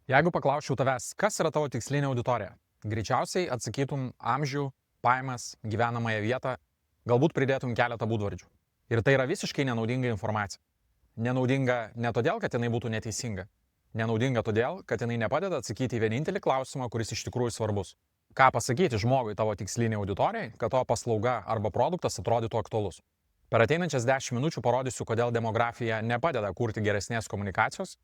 Jeigu paklausčiau tavęs, kas yra tavo tikslinė auditorija, greičiausiai atsakytum amžių, pajamas, gyvenamąją vietą, galbūt pridėtum keletą būdvardžių. Ir tai yra visiškai nenaudinga informacija. Nenaudinga ne todėl, kad jinai būtų neteisinga. Nenaudinga todėl, kad jinai nepadeda atsakyti į vienintelį klausimą, kuris iš tikrųjų svarbus. Ką pasakyti žmogui tavo tikslinė auditorijai, kad tavo paslauga arba produktas atrodytų aktualus. Per ateinančias 10 minučių parodysiu, kodėl demografija nepadeda kurti geresnės komunikacijos,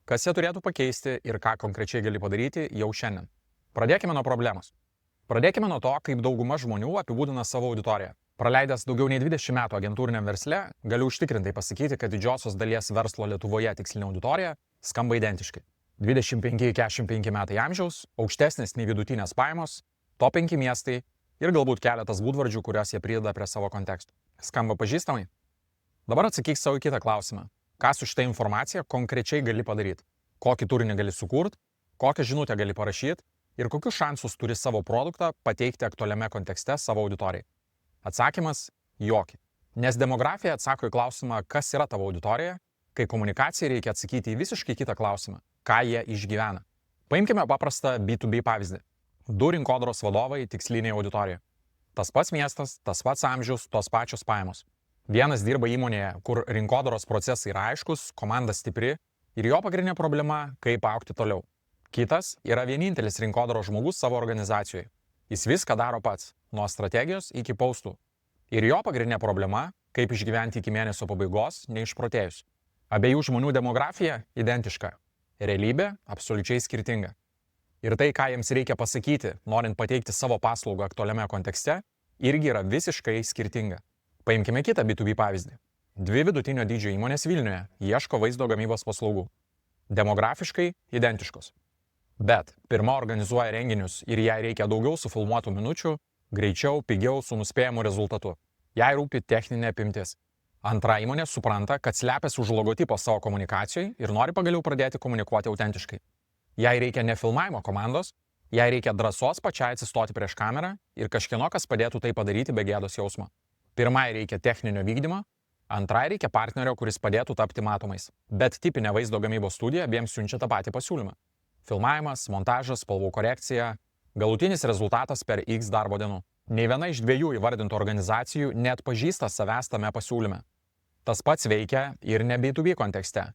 kas ją turėtų pakeisti ir ką konkrečiai gali padaryti jau šiandien. Pradėkime nuo problemos. Pradėkime nuo to, kaip dauguma žmonių apibūdina savo auditoriją. Praleidęs daugiau nei 20 metų agentūriniam versle, galiu užtikrintai pasakyti, kad didžiosios dalies verslo Lietuvoje tikslinė auditorija skamba identiškai. 25-45 metai amžiaus, aukštesnės nei vidutinės pajamos, top 5 miestai ir galbūt keletas būdvardžių, kuriuos jie prideda prie savo kontekstų. Skamba pažįstamai? Dabar atsakyk savo į kitą klausimą. Ką su šitą informaciją konkrečiai gali padaryti? Kokį turinį gali sukurti, kokią žinutę gali parašyti ir kokius šansus turi savo produktą pateikti aktualiame kontekste savo auditorijai? Atsakymas – jokį. Nes demografija atsako į klausimą, kas yra tavo auditorija, kai komunikacijai reikia atsakyti į visiškai kitą klausimą – ką jie išgyvena. Paimkime paprastą B2B pavyzdį. 2 rinkodaros vadovai tiksliniai auditorijai. Tas pats miestas, tas pats amžius, tos pačios pajamos. Vienas dirba įmonėje, kur rinkodaros procesai yra aiškus, komanda stipri ir jo pagrindinė problema – kaip augti toliau. Kitas yra vienintelis rinkodaros žmogus savo organizacijoje. Jis viską daro pats, nuo strategijos iki paustų. Ir jo pagrindinė problema – kaip išgyventi iki mėnesio pabaigos, neišprotėjus. Abiejų žmonių demografija identiška. Realybė absoliučiai skirtinga. Ir tai, ką jiems reikia pasakyti, norint pateikti savo paslaugą aktualiame kontekste, irgi yra visiškai skirtinga. Paimkime kitą B2B pavyzdį. 2 vidutinio dydžio įmonės Vilniuje ieško vaizdo gamybos paslaugų. Demografiškai identiškos. Bet pirma organizuoja renginius ir jai reikia daugiau sufilmuotų minučių, greičiau, pigiau, su nuspėjamu rezultatu. Jai rūpi techninė apimtis. Antra įmonė supranta, kad slepiasi už logotipo savo komunikacijai ir nori pagaliau pradėti komunikuoti autentiškai. Jai reikia ne filmavimo komandos, jai reikia drąsos pačiai atsistoti prieš kamerą ir kažkieno, kas padėtų tai padaryti be gėdos jausmo. Pirmai reikia techninio vykdymo, antrai reikia partnerio, kuris padėtų tapti matomais. Bet tipinė vaizdo gamybos studija abiems siunčia tą patį pasiūlymą. Filmavimas, montažas, spalvų korekcija, galutinis rezultatas per X darbo dienų. Nei viena iš 2 įvardintų organizacijų net pažįsta savęs tame pasiūlyme. Tas pats veikia ir ne B2B kontekste.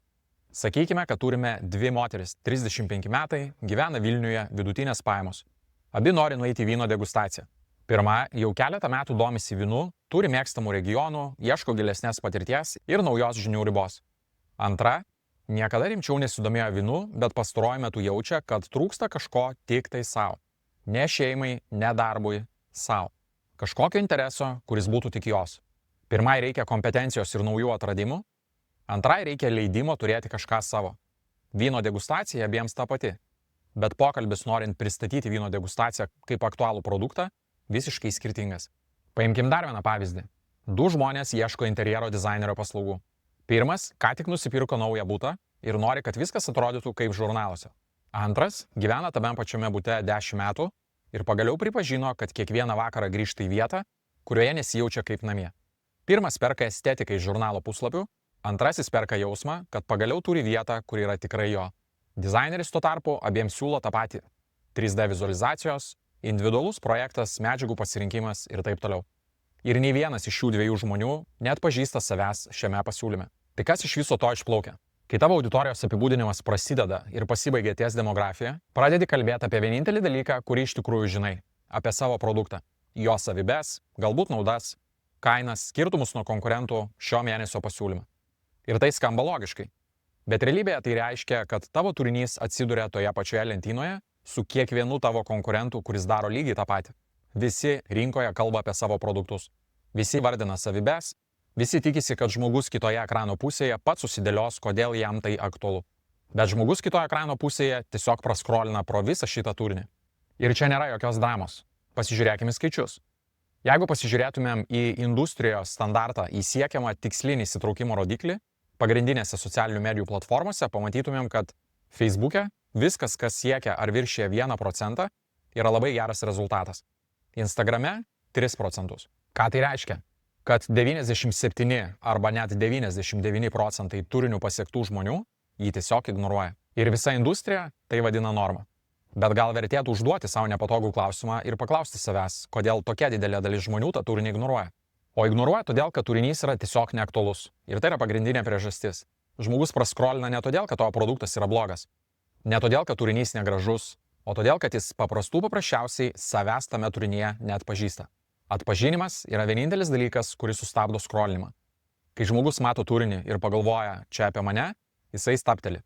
Sakykime, kad turime 2 moteris, 35 metai, gyvena Vilniuje, vidutinės pajamos. Abi nori nueiti į vyno degustaciją. Pirma, jau keletą metų domisi vynu, turi mėgstamų regionų, ieško gilesnės patirties ir naujos žinių ribos. Antra, niekada rimčiau nesidomėjo vynu, bet pastaruoju metu jaučia, kad trūksta kažko tik tai savo. Ne šeimai, ne darbui, savo. Kažkokio intereso, kuris būtų tik jos. Pirmai reikia kompetencijos ir naujų atradimų. Antrai reikia leidimo turėti kažką savo. Vyno degustacija abiems ta pati. Bet pokalbis norint pristatyti vyno degustaciją kaip aktualų produktą visiškai skirtingas. Paimkim dar vieną pavyzdį. 2 žmonės ieško interjero dizainerio paslaugų. Pirmas, ką tik nusipirko naują butą ir nori, kad viskas atrodytų kaip žurnaluose. Antras, gyvena tame pačiame bute 10 metų ir pagaliau pripažino, kad kiekvieną vakarą grįžta į vietą, kurioje nesijaučia kaip namie. Pirmas perka estetiką iš žurnalo puslapių, antrasis perka jausmą, kad pagaliau turi vietą, kur yra tikrai jo. Dizaineris tuo tarpu abiems siūlo tą patį. 3D vizualizacijos, individualus projektas, medžiagų pasirinkimas ir taip toliau. Ir nei vienas iš šių 2 žmonių net pažįsta savęs šiame pasiūlyme. Tai kas iš viso to išplaukia? Kai tavo auditorijos apibūdinimas prasideda ir pasibaigia ties demografija, pradedi kalbėti apie vienintelį dalyką, kurį iš tikrųjų žinai – apie savo produktą. Jo savybes, galbūt naudas, kainas, skirtumus nuo konkurentų šio mėnesio pasiūlymą. Ir tai skamba logiškai. Bet realybėje tai reiškia, kad tavo turinys atsiduria toje pačioje lentynoje su kiekvienu tavo konkurentu, kuris daro lygiai tą patį. Visi rinkoje kalba apie savo produktus. Visi vardina savybes, visi tikisi, kad žmogus kitoje ekrano pusėje pats susidėlios, kodėl jam tai aktualu. Bet žmogus kitoje ekrano pusėje tiesiog praskrolina pro visą šitą turinį. Ir čia nėra jokios dramos. Pasižiūrėkime skaičius. Jeigu pasižiūrėtumėm į industrijos standartą, į siekiamą tikslinį įsitraukimo rodiklį, pagrindinėse socialinių medijų platformose pamatytumėm, kad Facebook'e viskas, kas siekia ar viršyje 1%, yra labai geras rezultatas. Instagrame 3%. Ką tai reiškia? Kad 97 arba net 99% turinių pasiektų žmonių jį tiesiog ignoruoja. Ir visa industrija tai vadina norma. Bet gal vertėtų užduoti savo nepatogų klausimą ir paklausti savęs, kodėl tokia didelė dalis žmonių tą turinį ignoruoja. O ignoruoja todėl, kad turinys yra tiesiog neaktualus. Ir tai yra pagrindinė priežastis. Žmogus praskrolina ne todėl, kad tavo produktas yra blogas. Ne todėl, kad turinys negražus, o todėl, kad jis paprasčiausiai savęs tame turinyje neatpažįsta. Atpažinimas yra vienintelis dalykas, kuris sustabdo skrolinimą. Kai žmogus mato turinį ir pagalvoja, čia apie mane, jisai stabteli.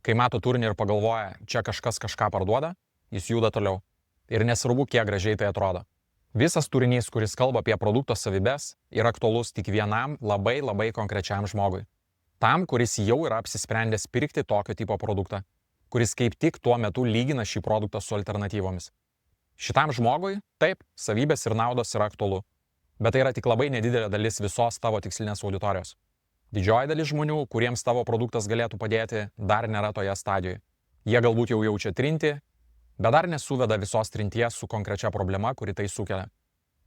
Kai mato turinį ir pagalvoja, čia kažkas kažką parduoda, jis juda toliau. Ir nesvarbu, kiek gražiai tai atrodo. Visas turinys, kuris kalba apie produkto savybes, yra aktualus tik vienam labai konkrečiam žmogui. Tam, kuris jau yra apsisprendęs pirkti tokio tipo produktą, kuris kaip tik tuo metu lygina šį produktą su alternatyvomis. Šitam žmogui, taip, savybės ir naudos yra aktualu, bet tai yra tik labai nedidelė dalis visos tavo tikslinės auditorijos. Didžioji dalis žmonių, kuriems tavo produktas galėtų padėti, dar nėra toje stadijoje. Jie galbūt jau jaučia trintį, bet dar nesuveda visos trinties su konkrečia problema, kuri tai sukelia.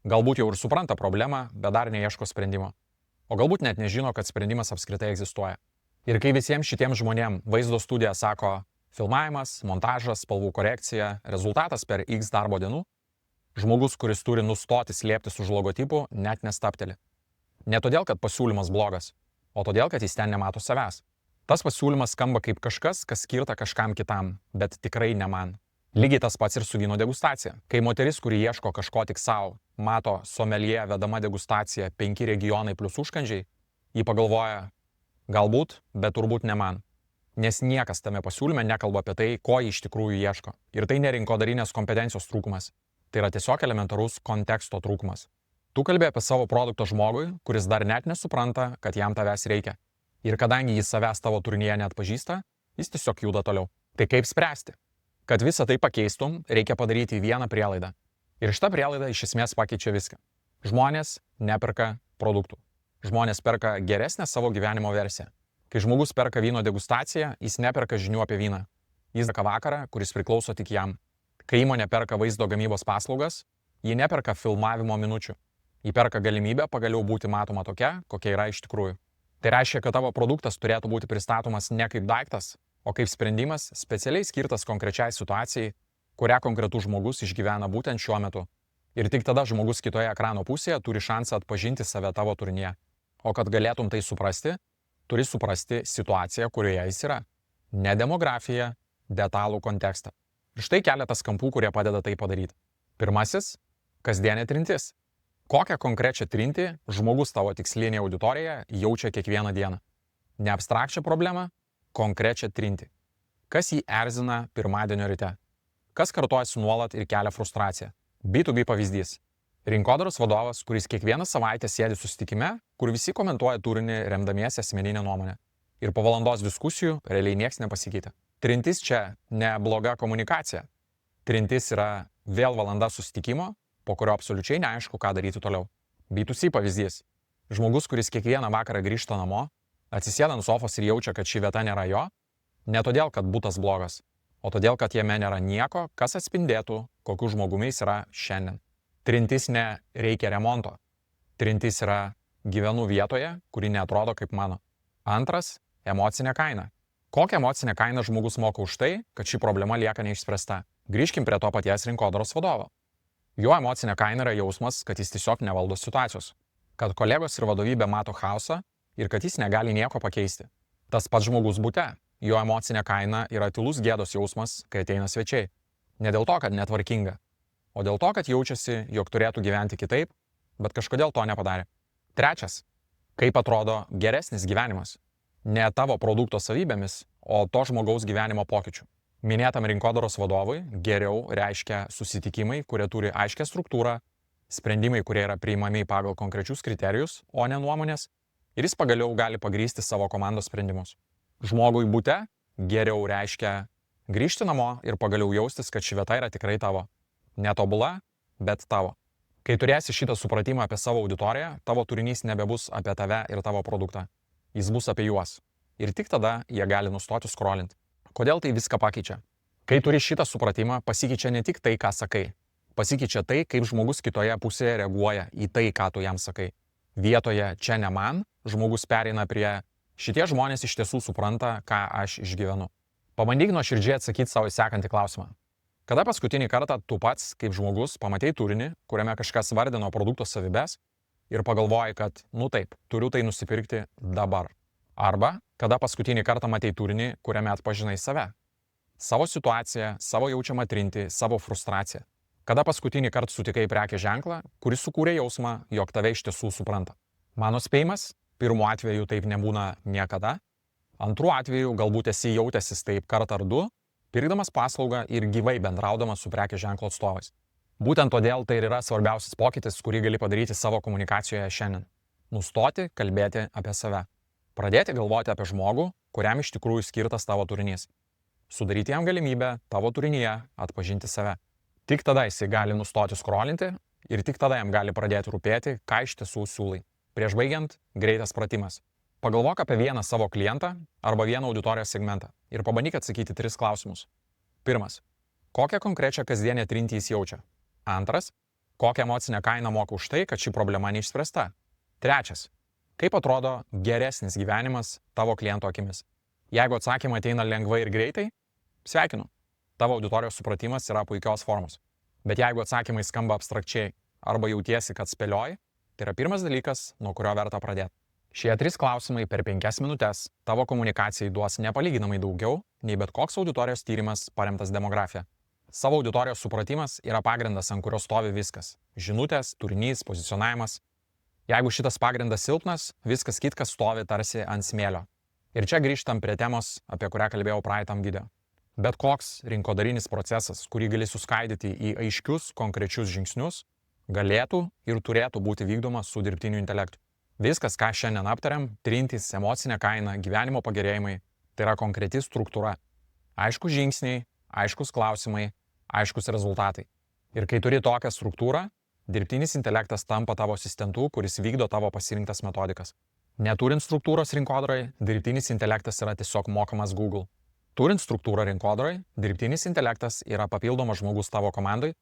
Galbūt jau ir supranta problemą, bet dar neieško sprendimo. O galbūt net nežino, kad sprendimas apskritai egzistuoja. Ir kai visiems šitiems žmonėms vaizdo studija sako filmavimas, montažas, spalvų korekcija, rezultatas per X darbo dienų, žmogus, kuris turi nustoti slėptis už logotipų, net nestapteli. Ne todėl, kad pasiūlymas blogas, o todėl, kad jis ten nemato savęs. Tas pasiūlymas skamba kaip kažkas, kas skirta kažkam kitam, bet tikrai ne man. Lygiai tas pats ir su vyno degustacija. Kai moteris, kuri ieško kažko tik savo, mato someljė vedama degustacija 5 regionai plus užkandžiai, ji pagalvoja, galbūt, bet turbūt ne man. Nes niekas tame pasiūlyme nekalba apie tai, ko ji iš tikrųjų ieško. Ir tai ne rinkodarinės kompetencijos trūkumas. Tai yra tiesiog elementarus konteksto trūkumas. Tu kalbė apie savo produktą žmogui, kuris dar net nesupranta, kad jam tavęs reikia. Ir kadangi jis savęs tavo turinyje neatpažįsta, jis tiesiog juda toliau. Tai kaip spręsti? Kad visą tai pakeistum, reikia padaryti vieną prielaidą. Ir šita prielaida iš esmės pakeičia viską. Žmonės neperka produktų. Žmonės perka geresnę savo gyvenimo versiją. Kai žmogus perka vyno degustaciją, jis neperka žinių apie vyną. Jis perka vakarą, kuris priklauso tik jam. Kai įmonė perka vaizdo gamybos paslaugas, ji neperka filmavimo minučių. Ji perka galimybę pagaliau būti matoma tokia, kokia yra iš tikrųjų. Tai reiškia, kad tavo produktas turėtų būti pristatomas ne kaip daiktas, o kaip sprendimas specialiai skirtas konkrečiai situacijai, kurią konkretus žmogus išgyvena būtent šiuo metu. Ir tik tada žmogus kitoje ekrano pusėje turi šansą atpažinti save tavo turinyje. O kad galėtum tai suprasti, turi suprasti situaciją, kurioje jis yra. Ne demografiją, detalų kontekstą. Ir štai keletas kampų, kurie padeda tai padaryti. Pirmasis – kasdienė trintis. Kokią konkrečią trintį žmogus tavo tikslinėje auditorijoje jaučia kiekvieną dieną? Ne abstrakčią problemą, konkrečią trintį. Kas jį erzina pirmadienio ryte? Kas kartojasi nuolat ir kelia frustraciją? B2B pavyzdys. Rinkodaros vadovas, kuris kiekvieną savaitę sėdi susitikime, kur visi komentuoja turinį remdamiesi asmeninę nuomonę. Ir po valandos diskusijų realiai nieks nepasikeitė. Trintis čia ne bloga komunikacija. Trintis yra vėl valanda susitikimo, po kurio absoliučiai neaišku, ką daryti toliau. B2C pavyzdys. Žmogus, kuris kiekvieną vakarą grįžta namo, atsisėda ant sofos ir jaučia, kad ši vieta nėra jo, ne todėl, kad butas blogas, o todėl, kad jame nėra nieko, kas atspindėtų, kokiu žmogumi jis yra šiandien. Trintis ne reikia remonto. Trintis yra gyvenu vietoje, kuri neatrodo kaip mano. Antras – emocinė kaina. Kokią emocinę kainą žmogus moka už tai, kad ši problema lieka neišspręsta? Grįžkim prie to paties rinkodaros vadovo. Jo emocinė kaina yra jausmas, kad jis tiesiog nevaldo situacijos. Kad kolegos ir vadovybė mato chaosą ir kad jis negali nieko pakeisti. Tas pats žmogus bute. Jo emocinė kaina yra tylus gėdos jausmas, kai ateina svečiai. Ne dėl to, kad netvarkinga, o dėl to, kad jaučiasi, jog turėtų gyventi kitaip, bet kažkodėl to nepadarė. Trečias. Kaip atrodo geresnis gyvenimas? Ne tavo produkto savybėmis, o to žmogaus gyvenimo pokyčių. Minėtam rinkodaros vadovui geriau reiškia susitikimai, kurie turi aiškę struktūrą, sprendimai, kurie yra priimami pagal konkrečius kriterijus, o ne nuomonės, ir jis pagaliau gali pagrįsti savo komandos sprendimus. Žmogui bute geriau reiškia grįžti namo ir pagaliau jaustis, kad ši vieta yra tikrai tavo. Netobula, bet tavo. Kai turėsi šitą supratimą apie savo auditoriją, tavo turinys nebebus apie tave ir tavo produktą. Jis bus apie juos. Ir tik tada jie gali nustoti scrollinti. Kodėl tai viską pakeičia? Kai turi šitą supratimą, pasikeičia ne tik tai, ką sakai. Pasikeičia tai, kaip žmogus kitoje pusėje reaguoja į tai, ką tu jam sakai. Vietoje čia ne man, žmogus pereina prie šitie žmonės iš tiesų supranta, ką aš išgyvenu. Pabandyk nuoširdžiai atsakyti savo į sekantį klausimą. Kada paskutinį kartą tu pats, kaip žmogus, pamatei turinį, kuriame kažkas vardino produkto savybes ir pagalvojai, kad, taip, turiu tai nusipirkti dabar. Arba kada paskutinį kartą matei turinį, kuriame atpažinai save. Savo situaciją, savo jaučiamą trintį, savo frustraciją. Kada paskutinį kartą sutikai prekės ženklą, kuris sukūrė jausmą, jog tave iš tiesų supranta. Mano spėjimas, pirmu atveju taip nebūna niekada. Antru atveju galbūt esi jautęsis taip kartą ar du, pirkdamas paslaugą ir gyvai bendraudamas su prekės ženklo atstovais. Būtent todėl tai ir yra svarbiausias pokytis, kurį gali padaryti savo komunikacijoje šiandien. Nustoti kalbėti apie save. Pradėti galvoti apie žmogų, kuriam iš tikrųjų skirtas tavo turinys. Sudaryti jam galimybę tavo turinyje atpažinti save. Tik tada jisai gali nustoti skrolinti ir tik tada jam gali pradėti rūpėti, ką iš tiesų siūlai. Prieš baigiant, greitas pratimas. Pagalvok apie vieną savo klientą arba vieną auditorijos segmentą ir pabandyk atsakyti 3 klausimus. Pirmas. Kokią konkrečią kasdienę trintį jis jaučia? Antras. Kokią emocinę kainą moka už tai, kad ši problema neišspręsta? Trečias. Kaip atrodo geresnis gyvenimas tavo kliento akimis? Jeigu atsakymai ateina lengvai ir greitai, sveikinu. Tavo auditorijos supratimas yra puikios formos. Bet jeigu atsakymai skamba abstrakčiai arba jautiesi, kad spėlioji, tai yra pirmas dalykas, nuo kurio verta pradėti. Šie 3 klausimai per 5 minutes tavo komunikacijai duos nepalyginamai daugiau nei bet koks auditorijos tyrimas paremtas demografija. Savo auditorijos supratimas yra pagrindas, ant kurio stovi viskas. Žinutės, turinys, pozicionavimas. Jeigu šitas pagrindas silpnas, viskas kitkas stovi tarsi ant smėlio. Ir čia grįžtam prie temos, apie kurią kalbėjau praeitam video. Bet koks rinkodarinis procesas, kurį gali suskaidyti į aiškius, konkrečius žingsnius, galėtų ir turėtų būti vykdomas su dirbtiniu intelektu. Viskas, ką šiandien aptariam, trintys, emocinė kaina, gyvenimo pagerėjimai, tai yra konkreti struktūra. Aiškus žingsniai, aiškus klausimai, aiškus rezultatai. Ir kai turi tokią struktūrą, dirbtinis intelektas tampa tavo asistentu, kuris vykdo tavo pasirinktas metodikas. Neturint struktūros rinkodarai, dirbtinis intelektas yra tiesiog mokamas Google. Turint struktūrą rinkodarai, dirbtinis intelektas yra papildomas žmogus tavo komandai,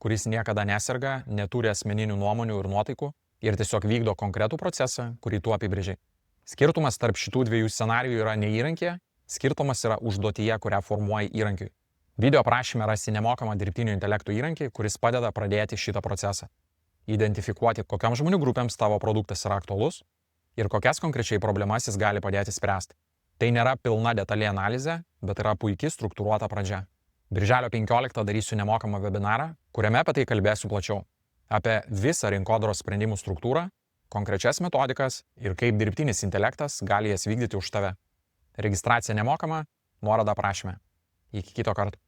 kuris niekada neserga, neturi asmeninių nuomonių ir nuotaikų ir tiesiog vykdo konkretų procesą, kurį tu apibrėži. Skirtumas tarp šitų 2 scenarijų yra ne įrankėje, skirtumas yra užduotyje, kurią formuoji įrankiui. Video aprašyme rasi nemokamą dirbtinio intelekto įrankį, kuris padeda pradėti šitą procesą. Identifikuoti, kokiam žmonių grupėms tavo produktas yra aktualus ir kokias konkrečiai problemas jis gali padėti spręsti. Tai nėra pilna detali analizė, bet yra puikiai struktūruota pradžia. Birželio 15 darysiu nemokamą webinarą, kuriame apie tai kalbėsiu plačiau. Apie visą rinkodaros sprendimų struktūrą, konkrečias metodikas ir kaip dirbtinis intelektas gali jas vykdyti už tave. Registracija nemokama, nuoroda aprašyme. Iki kito karto.